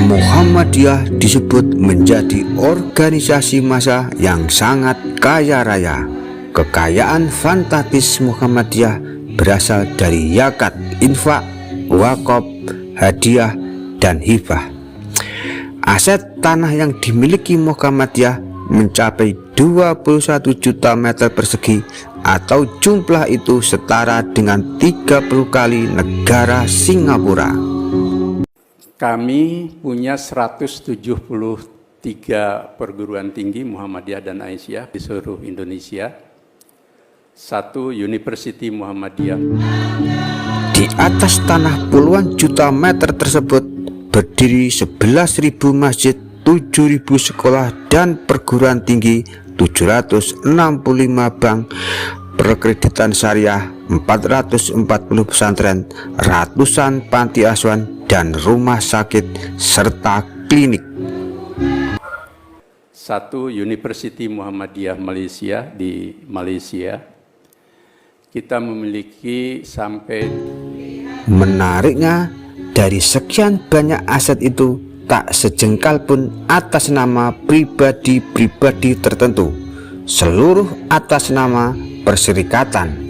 Muhammadiyah disebut menjadi organisasi massa yang sangat kaya raya. Kekayaan fantastis Muhammadiyah berasal dari zakat, infak, wakaf, hadiah, dan hibah. Aset tanah yang dimiliki Muhammadiyah mencapai 21 juta meter persegi, atau jumlah itu setara dengan 30 kali negara Singapura. Kami punya 173 perguruan tinggi Muhammadiyah dan Aisyah di seluruh Indonesia. 1 University Muhammadiyah. Di atas tanah puluhan juta meter tersebut berdiri 11.000 masjid, 7.000 sekolah dan perguruan tinggi, 765 bank, perkreditan syariah, 440 pesantren, ratusan panti asuhan dan rumah sakit serta klinik. 1 University Muhammadiyah Malaysia di Malaysia. Kita memiliki sampai. Menariknya, dari sekian banyak aset itu tak sejengkal pun atas nama pribadi-pribadi tertentu, seluruh atas nama perserikatan.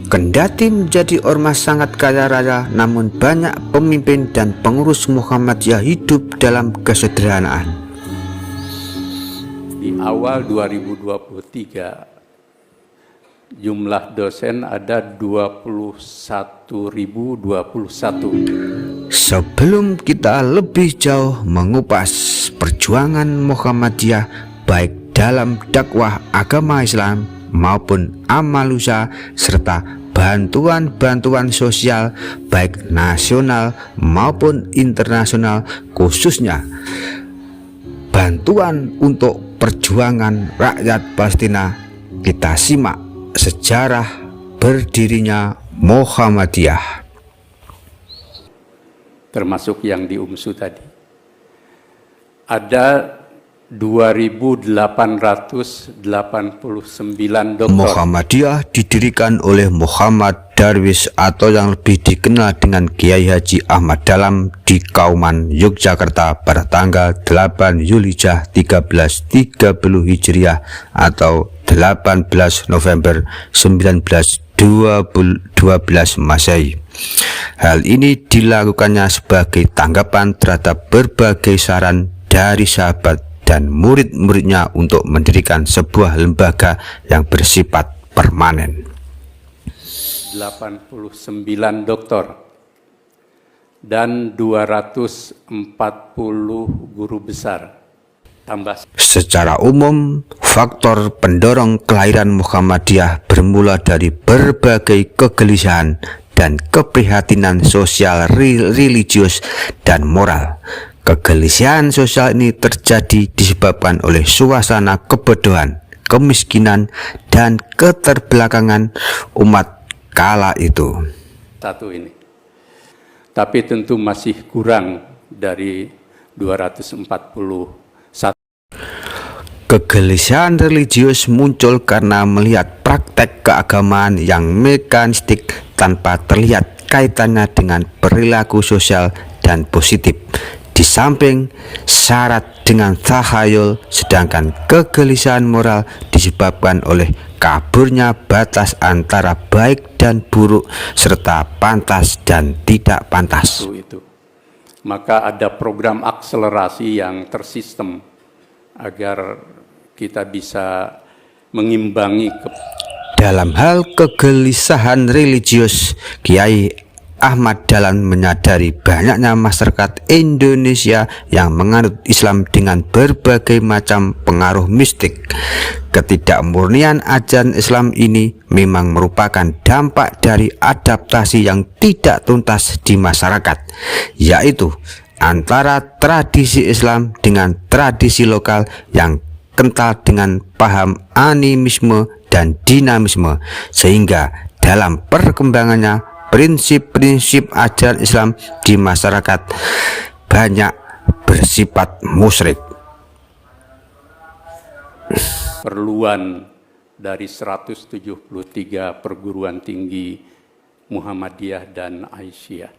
Kendati menjadi ormas sangat kaya raya, namun banyak pemimpin dan pengurus Muhammadiyah hidup dalam kesederhanaan. Di awal 2023, jumlah dosen ada 21.021. Sebelum kita lebih jauh mengupas perjuangan Muhammadiyah baik dalam dakwah agama Islam maupun amal usaha serta bantuan-bantuan sosial baik nasional maupun internasional, khususnya bantuan untuk perjuangan rakyat Palestina, kita simak sejarah berdirinya Muhammadiyah, termasuk yang di UMSU tadi. Ada 2.889 dokter. Muhammadiyah didirikan oleh Muhammad Darwis atau yang lebih dikenal dengan Kiai Haji Ahmad Dalam di Kauman, Yogyakarta pada tanggal 8 Zulhijjah 1330 Hijriah atau 18 November 1912 Masehi. Hal ini dilakukannya sebagai tanggapan terhadap berbagai saran dari sahabat dan murid-muridnya untuk mendirikan sebuah lembaga yang bersifat permanen. 89 dokter dan 240 guru besar. Tambah. Secara umum, faktor pendorong kelahiran Muhammadiyah bermula dari berbagai kegelisahan dan keprihatinan sosial, religius, dan moral. Kegelisahan sosial ini terjadi disebabkan oleh suasana kebodohan, kemiskinan, dan keterbelakangan umat kala itu. Satu ini. Tapi tentu masih kurang dari 241. Kegelisahan religius muncul karena melihat praktek keagamaan yang mekanistik tanpa terlihat kaitannya dengan perilaku sosial dan positif. Di samping syarat dengan tahayul, sedangkan kegelisahan moral disebabkan oleh kaburnya batas antara baik dan buruk serta pantas dan tidak pantas. Itu. Maka ada program akselerasi yang tersistem agar kita bisa mengimbangi. Dalam hal kegelisahan religius, Kiai Ahmad Dahlan menyadari banyaknya masyarakat Indonesia yang menganut Islam dengan berbagai macam pengaruh mistik. Ketidakmurnian ajaran Islam ini memang merupakan dampak dari adaptasi yang tidak tuntas di masyarakat, yaitu antara tradisi Islam dengan tradisi lokal yang kental dengan paham animisme dan dinamisme, sehingga dalam perkembangannya prinsip-prinsip ajaran Islam di masyarakat banyak bersifat musyrik. keperluan dari 173 perguruan tinggi Muhammadiyah dan Aisyah.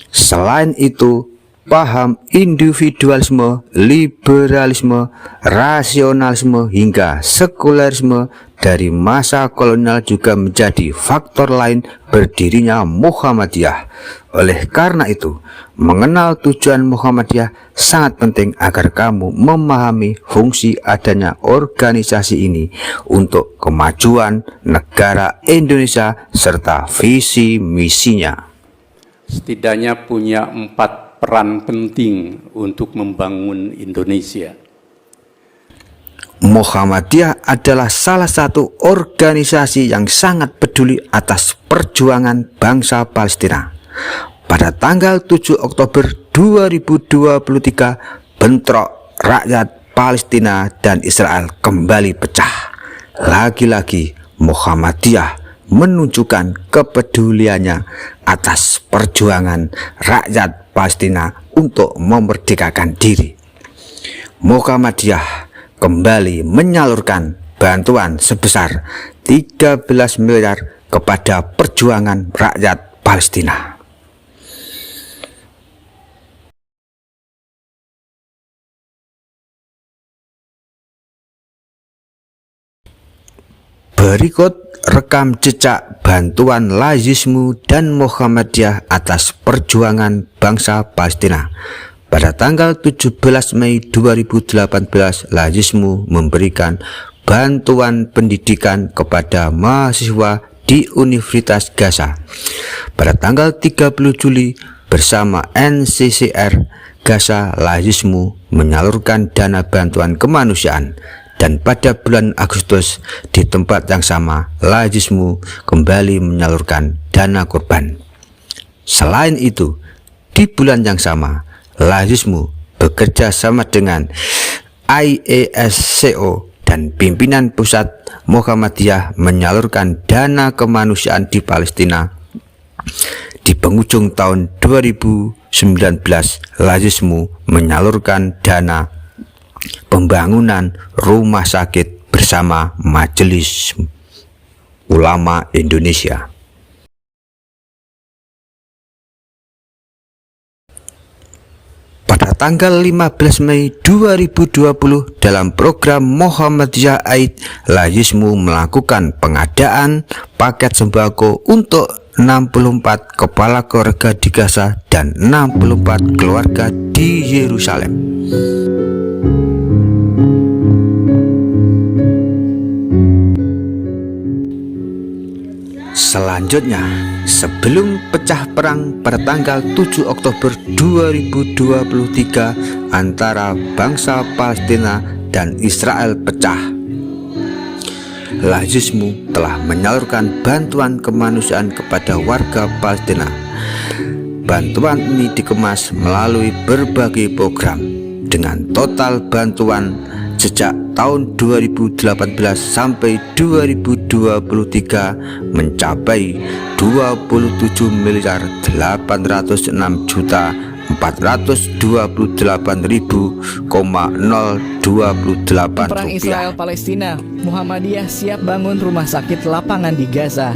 Selain itu, paham individualisme, liberalisme, rasionalisme hingga sekulerisme dari masa kolonial juga menjadi faktor lain berdirinya Muhammadiyah. Oleh karena itu, mengenal tujuan Muhammadiyah sangat penting agar kamu memahami fungsi adanya organisasi ini untuk kemajuan negara Indonesia serta visi misinya. Setidaknya punya 4 peran penting untuk membangun Indonesia. Muhammadiyah adalah salah satu organisasi yang sangat peduli atas perjuangan bangsa Palestina. Pada tanggal 7 Oktober 2023, bentrok rakyat Palestina dan Israel kembali pecah. Lagi-lagi Muhammadiyah menunjukkan kepeduliannya atas perjuangan rakyat Palestina untuk memerdekakan diri. Muhammadiyah kembali menyalurkan bantuan sebesar 13 miliar kepada perjuangan rakyat Palestina. Berikut rekam jejak bantuan Lazismu dan Muhammadiyah atas perjuangan bangsa Palestina. Pada tanggal 17 Mei 2018, Lazismu memberikan bantuan pendidikan kepada mahasiswa di Universitas Gaza. Pada tanggal 30 Juli, bersama NCCR Gaza, Lazismu menyalurkan dana bantuan kemanusiaan. Dan pada bulan Agustus, di tempat yang sama, Lazismu kembali menyalurkan dana korban. Selain itu, di bulan yang sama, Lazismu bekerja sama dengan IESCO dan pimpinan pusat Muhammadiyah menyalurkan dana kemanusiaan di Palestina. Di penghujung tahun 2019, Lazismu menyalurkan dana pembangunan rumah sakit bersama Majelis Ulama Indonesia. Pada tanggal 15 Mei 2020, dalam program Muhammadiyah Aid, Lazismu melakukan pengadaan paket sembako untuk 64 kepala keluarga di Gaza dan 64 keluarga di Yerusalem. Selanjutnya, sebelum pecah perang pada tanggal 7 Oktober 2023 antara bangsa Palestina dan Israel pecah, Lazismu telah menyalurkan bantuan kemanusiaan kepada warga Palestina. Bantuan ini dikemas melalui berbagai program dengan total bantuan sejak tahun 2018 sampai 2023 mencapai 27.428.028 Perang Israel-Palestina, Muhammadiyah siap bangun rumah sakit lapangan di Gaza.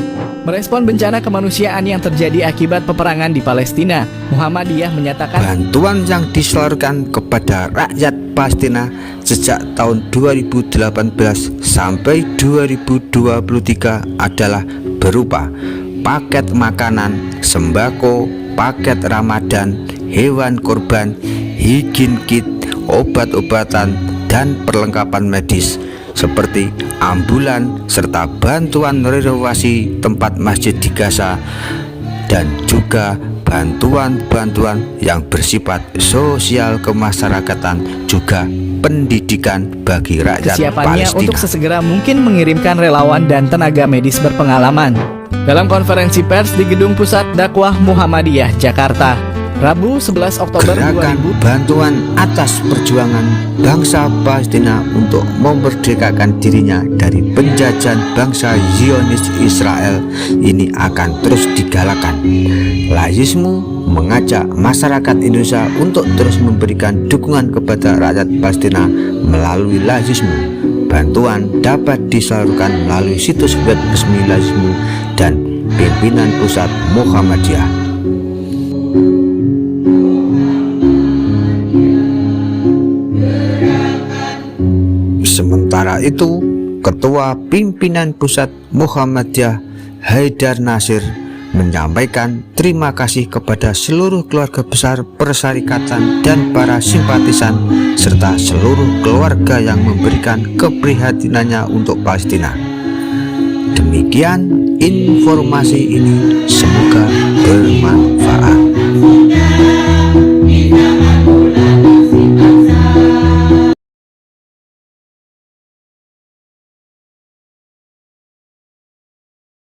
Merespon bencana kemanusiaan yang terjadi akibat peperangan di Palestina, Muhammadiyah menyatakan bantuan yang disalurkan kepada rakyat Palestina sejak tahun 2018 sampai 2023 adalah berupa paket makanan, sembako, paket Ramadan, hewan kurban, higien kit, obat-obatan, dan perlengkapan medis seperti ambulan serta bantuan renovasi tempat masjid di Gaza, dan juga bantuan-bantuan yang bersifat sosial kemasyarakatan, juga pendidikan bagi rakyat kesiapannya Palestina. untuk sesegera mungkin mengirimkan relawan dan tenaga medis berpengalaman. Dalam konferensi pers di Gedung Pusat Dakwah Muhammadiyah, Jakarta, Rabu 11 Oktober Gerakan 2000, bantuan atas perjuangan bangsa Palestina untuk memerdekakan dirinya dari penjajahan bangsa Zionis Israel ini akan terus digalakan. Lazismu mengajak masyarakat Indonesia untuk terus memberikan dukungan kepada rakyat Palestina melalui Lazismu. Bantuan dapat disalurkan melalui situs web resmi Lazmu dan pimpinan pusat Muhammadiyah. Sementara itu, Ketua Pimpinan Pusat Muhammadiyah Haidar Nasir menyampaikan terima kasih kepada seluruh keluarga besar persyarikatan dan para simpatisan serta seluruh keluarga yang memberikan keprihatinannya untuk Palestina. Demikian informasi ini, semoga bermanfaat.